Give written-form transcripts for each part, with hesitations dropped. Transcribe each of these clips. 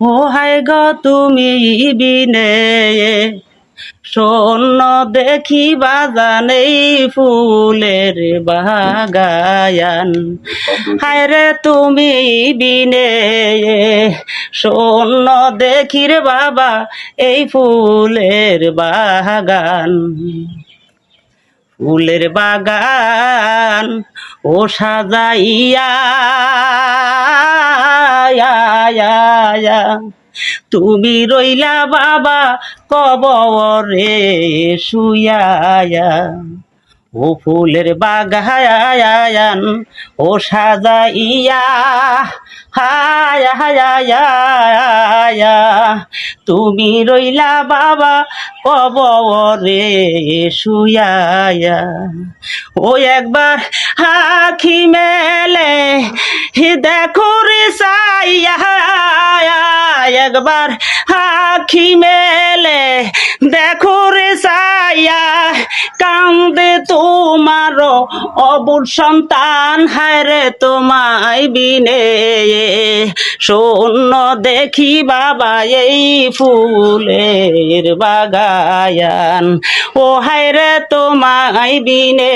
ও হায় গো তুমি বিনে শূন্য দেখি বাজান এই ফুলের বাগায়ান। হায় রে তুমি বিনে শূন্য দেখি রে বাবা এই ফুলের বাগান। ফুলের বাগান ও সাজাইয়া তুমি রইলা বাবা কবরে শুইয়া। ও ফুলের বাগান ও সাজাইয়া হায়া হায়া তুমি রইলা বাবা কবরে শুইয়া। ও একবার আখি মেলে দেখো রে সাইয়া, একবার আখি মেলে দেখো রে সাইয়া, কান্দে তোমার অবুঝ সন্তান। হায় রে তোমায় বিনে শূন্য দেখি বাবা এই ফুলের বাগান। ও হায় রে তোমায় বিনে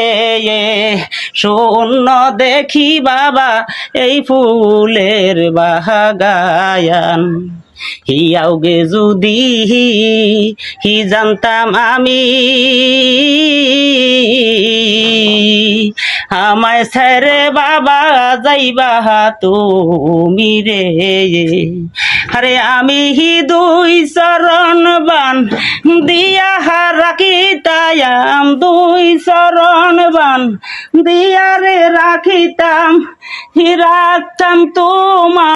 শূন্য দেখি বাবা এই ফুলের বাগান। হিয়াও গে যদি হি জানতাম আমি আমায় ছেড়ে বাবা যাইবা তুমি রে। আরে আমি হি দুই চরণ বান দিয়া রাখিতাম, দুই চরণ বান দিয়া রে রাখিতাম, রাখতাম তোমার